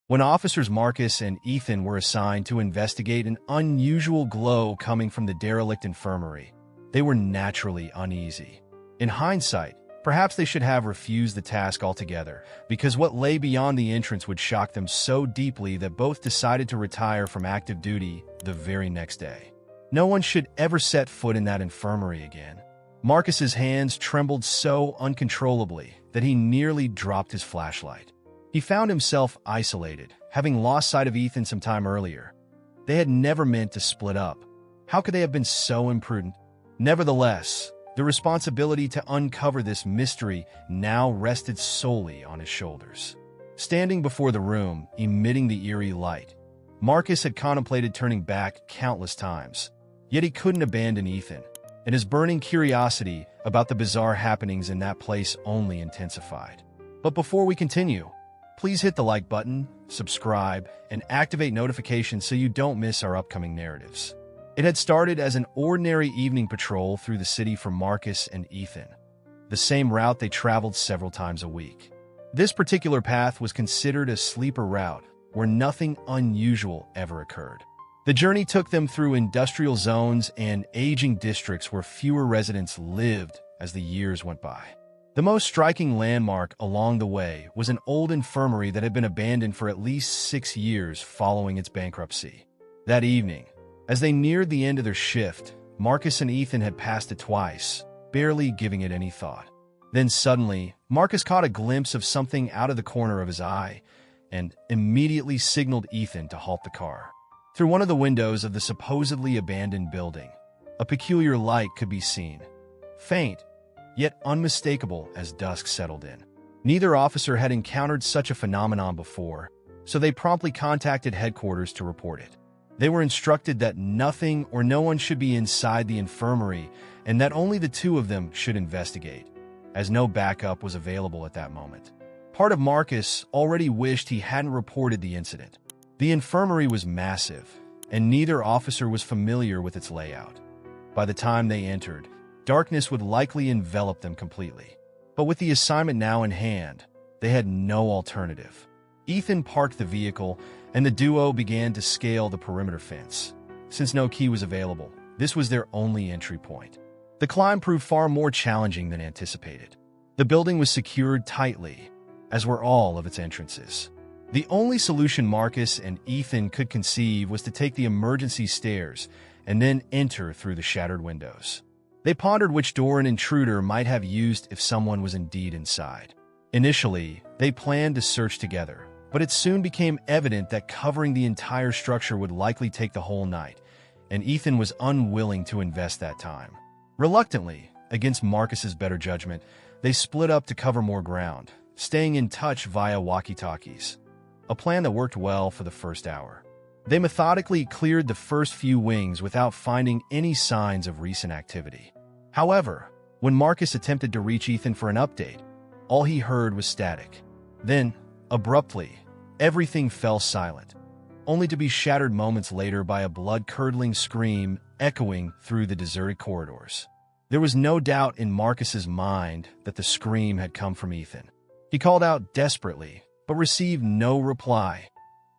When officers Marcus and Ethan were assigned to investigate an unusual glow coming from the derelict infirmary, they were naturally uneasy. In hindsight, perhaps they should have refused the task altogether, because what lay beyond the entrance would shock them so deeply that both decided to retire from active duty the very next day. No one should ever set foot in that infirmary again. Marcus's hands trembled so uncontrollably that he nearly dropped his flashlight. He found himself isolated, having lost sight of Ethan some time earlier. They had never meant to split up. How could they have been so imprudent? Nevertheless, the responsibility to uncover this mystery now rested solely on his shoulders. Standing before the room, emitting the eerie light, Marcus had contemplated turning back countless times. Yet he couldn't abandon Ethan, and his burning curiosity about the bizarre happenings in that place only intensified. But before we continue, please hit the like button, subscribe, and activate notifications so you don't miss our upcoming narratives. It had started as an ordinary evening patrol through the city for Marcus and Ethan, the same route they traveled several times a week. This particular path was considered a sleeper route where nothing unusual ever occurred. The journey took them through industrial zones and aging districts where fewer residents lived as the years went by. The most striking landmark along the way was an old infirmary that had been abandoned for at least 6 years following its bankruptcy. That evening, as they neared the end of their shift, Marcus and Ethan had passed it twice, barely giving it any thought. Then suddenly, Marcus caught a glimpse of something out of the corner of his eye and immediately signaled Ethan to halt the car. Through one of the windows of the supposedly abandoned building, a peculiar light could be seen. Faint, yet unmistakable as dusk settled in. Neither officer had encountered such a phenomenon before, so they promptly contacted headquarters to report it. They were instructed that nothing or no one should be inside the infirmary and that only the two of them should investigate, as no backup was available at that moment. Part of Marcus already wished he hadn't reported the incident. The infirmary was massive, and neither officer was familiar with its layout. By the time they entered, darkness would likely envelop them completely. But with the assignment now in hand, they had no alternative. Ethan parked the vehicle, and the duo began to scale the perimeter fence. Since no key was available, this was their only entry point. The climb proved far more challenging than anticipated. The building was secured tightly, as were all of its entrances. The only solution Marcus and Ethan could conceive was to take the emergency stairs and then enter through the shattered windows. They pondered which door an intruder might have used if someone was indeed inside. Initially, they planned to search together, but it soon became evident that covering the entire structure would likely take the whole night, and Ethan was unwilling to invest that time. Reluctantly, against Marcus's better judgment, they split up to cover more ground, staying in touch via walkie-talkies, a plan that worked well for the first hour. They methodically cleared the first few wings without finding any signs of recent activity. However, when Marcus attempted to reach Ethan for an update, all he heard was static. Then, abruptly, everything fell silent, only to be shattered moments later by a blood-curdling scream echoing through the deserted corridors. There was no doubt in Marcus's mind that the scream had come from Ethan. He called out desperately, but received no reply,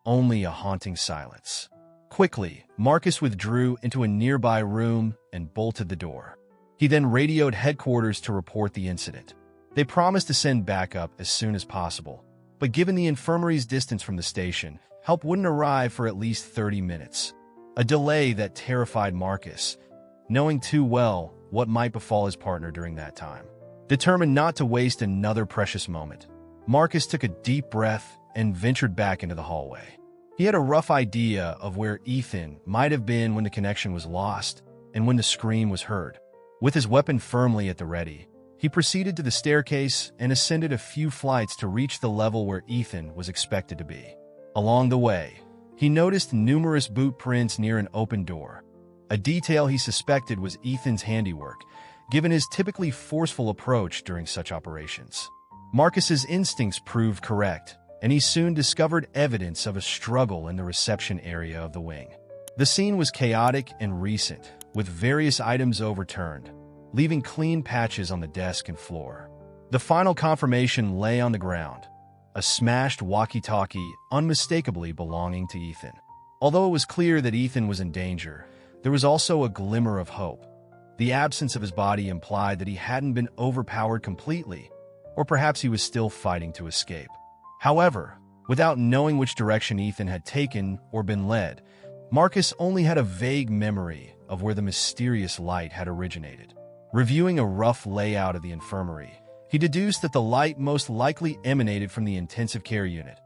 only a haunting silence. Quickly, Marcus withdrew into a nearby room and bolted the door. He then radioed headquarters to report the incident. They promised to send backup as soon as possible, but given the infirmary's distance from the station, help wouldn't arrive for at least 30 minutes. A delay that terrified Marcus, knowing too well what might befall his partner during that time. Determined not to waste another precious moment, Marcus took a deep breath and ventured back into the hallway. He had a rough idea of where Ethan might have been when the connection was lost and when the scream was heard. With his weapon firmly at the ready, he proceeded to the staircase and ascended a few flights to reach the level where Ethan was expected to be. Along the way, he noticed numerous boot prints near an open door, a detail he suspected was Ethan's handiwork, given his typically forceful approach during such operations. Marcus's instincts proved correct, and he soon discovered evidence of a struggle in the reception area of the wing. The scene was chaotic and recent, with various items overturned, leaving clean patches on the desk and floor. The final confirmation lay on the ground, a smashed walkie-talkie unmistakably belonging to Ethan. Although it was clear that Ethan was in danger, there was also a glimmer of hope. The absence of his body implied that he hadn't been overpowered completely, or perhaps he was still fighting to escape. However, without knowing which direction Ethan had taken or been led, Marcus only had a vague memory of where the mysterious light had originated. Reviewing a rough layout of the infirmary, he deduced that the light most likely emanated from the intensive care unit,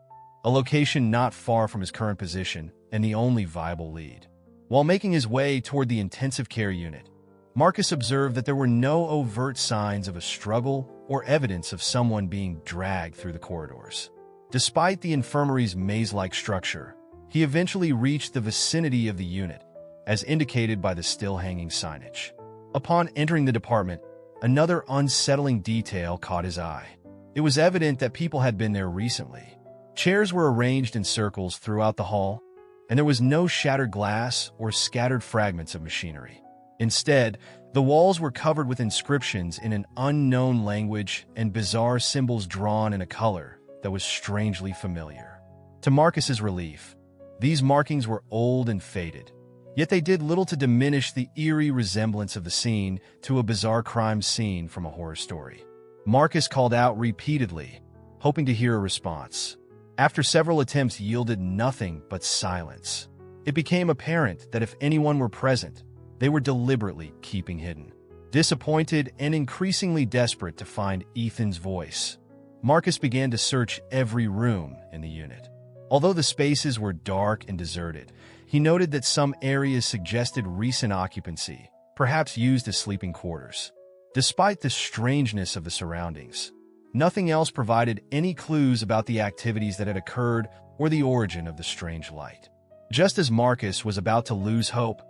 a location not far from his current position and the only viable lead. While making his way toward the intensive care unit, Marcus observed that there were no overt signs of a struggle or evidence of someone being dragged through the corridors. Despite the infirmary's maze-like structure, he eventually reached the vicinity of the unit, as indicated by the still-hanging signage. Upon entering the department, another unsettling detail caught his eye. It was evident that people had been there recently. Chairs were arranged in circles throughout the hall, and there was no shattered glass or scattered fragments of machinery. Instead, the walls were covered with inscriptions in an unknown language and bizarre symbols drawn in a color that was strangely familiar. To Marcus's relief, these markings were old and faded, yet they did little to diminish the eerie resemblance of the scene to a bizarre crime scene from a horror story. Marcus called out repeatedly, hoping to hear a response. After several attempts yielded nothing but silence, it became apparent that if anyone were present, they were deliberately keeping hidden. Disappointed and increasingly desperate to find Ethan's voice, Marcus began to search every room in the unit. Although the spaces were dark and deserted, he noted that some areas suggested recent occupancy, perhaps used as sleeping quarters. Despite the strangeness of the surroundings, nothing else provided any clues about the activities that had occurred or the origin of the strange light. Just as Marcus was about to lose hope,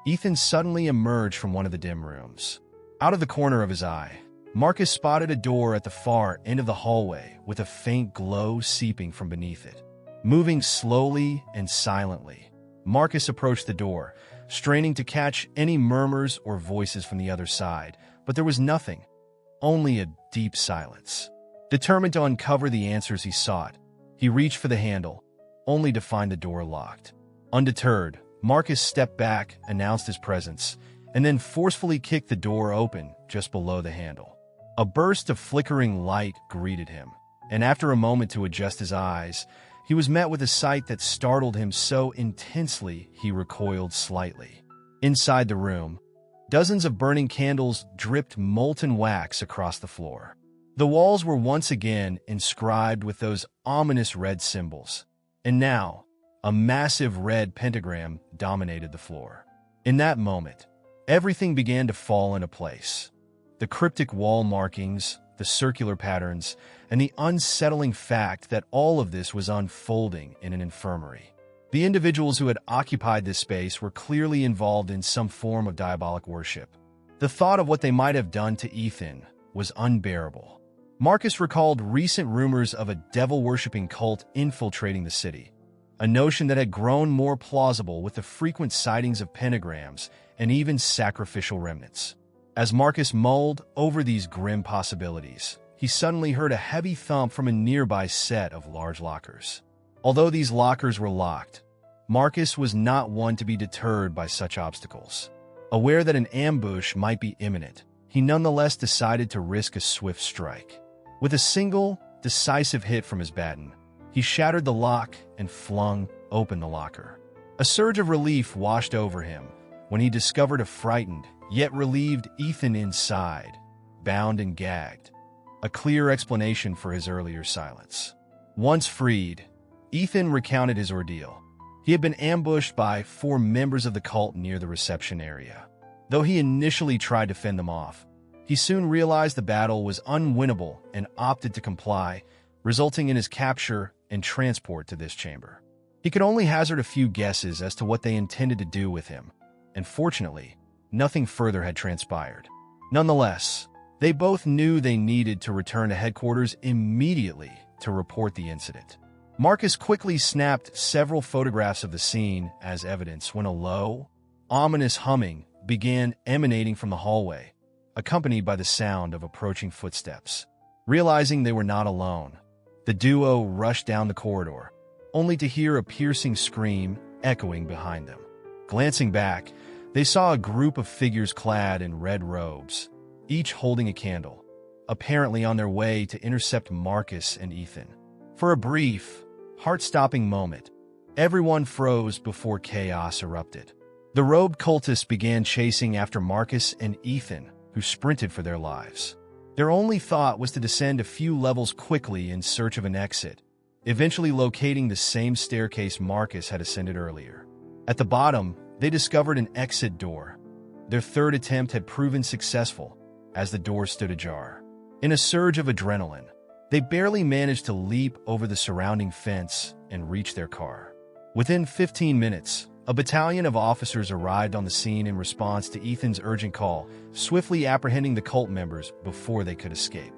Ethan suddenly emerged from one of the dim rooms. Out of the corner of his eye, Marcus spotted a door at the far end of the hallway with a faint glow seeping from beneath it. Moving slowly and silently, Marcus approached the door, straining to catch any murmurs or voices from the other side, but there was nothing, only a deep silence. Determined to uncover the answers he sought, he reached for the handle, only to find the door locked. Undeterred, Marcus stepped back, announced his presence, and then forcefully kicked the door open just below the handle. A burst of flickering light greeted him, and after a moment to adjust his eyes, he was met with a sight that startled him so intensely he recoiled slightly. Inside the room, dozens of burning candles dripped molten wax across the floor. The walls were once again inscribed with those ominous red symbols, and now, a massive red pentagram dominated the floor. In that moment, everything began to fall into place. The cryptic wall markings, the circular patterns, and the unsettling fact that all of this was unfolding in an infirmary. The individuals who had occupied this space were clearly involved in some form of diabolic worship. The thought of what they might have done to Ethan was unbearable. Marcus recalled recent rumors of a devil-worshipping cult infiltrating the city, a notion that had grown more plausible with the frequent sightings of pentagrams and even sacrificial remnants. As Marcus mulled over these grim possibilities, he suddenly heard a heavy thump from a nearby set of large lockers. Although these lockers were locked, Marcus was not one to be deterred by such obstacles. Aware that an ambush might be imminent, he nonetheless decided to risk a swift strike. With a single, decisive hit from his baton, he shattered the lock and flung open the locker. A surge of relief washed over him when he discovered a frightened, yet relieved Ethan inside, bound and gagged, a clear explanation for his earlier silence. Once freed, Ethan recounted his ordeal. He had been ambushed by 4 members of the cult near the reception area. Though he initially tried to fend them off, he soon realized the battle was unwinnable and opted to comply, resulting in his capture and transport to this chamber. He could only hazard a few guesses as to what they intended to do with him, and fortunately, nothing further had transpired. Nonetheless, they both knew they needed to return to headquarters immediately to report the incident. Marcus quickly snapped several photographs of the scene as evidence when a low, ominous humming began emanating from the hallway, accompanied by the sound of approaching footsteps. Realizing they were not alone, The duo rushed down the corridor, only to hear a piercing scream echoing behind them. Glancing back, they saw a group of figures clad in red robes, each holding a candle, apparently on their way to intercept Marcus and Ethan. For a brief, heart-stopping moment, everyone froze before chaos erupted. The robed cultists began chasing after Marcus and Ethan, who sprinted for their lives. Their only thought was to descend a few levels quickly in search of an exit, eventually locating the same staircase Marcus had ascended earlier. At the bottom, they discovered an exit door. Their third attempt had proven successful, as the door stood ajar. In a surge of adrenaline, they barely managed to leap over the surrounding fence and reach their car. Within 15 minutes, a battalion of officers arrived on the scene in response to Ethan's urgent call, swiftly apprehending the cult members before they could escape.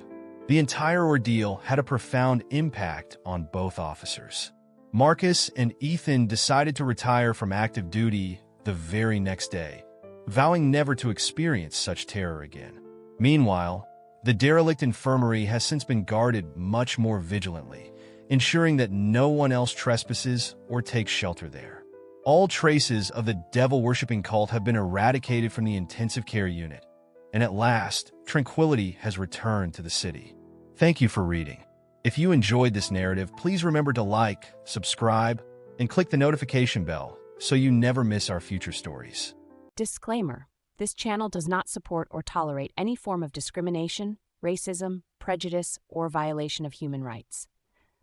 The entire ordeal had a profound impact on both officers. Marcus and Ethan decided to retire from active duty the very next day, vowing never to experience such terror again. Meanwhile, the derelict infirmary has since been guarded much more vigilantly, ensuring that no one else trespasses or takes shelter there. All traces of the devil-worshipping cult have been eradicated from the intensive care unit, and at last, tranquility has returned to the city. Thank you for reading. If you enjoyed this narrative, please remember to like, subscribe, and click the notification bell so you never miss our future stories. Disclaimer: this channel does not support or tolerate any form of discrimination, racism, prejudice, or violation of human rights.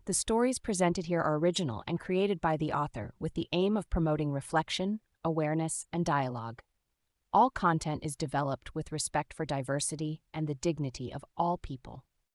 The stories presented here are original and created by the author with the aim of promoting reflection, awareness, and dialogue. All content is developed with respect for diversity and the dignity of all people.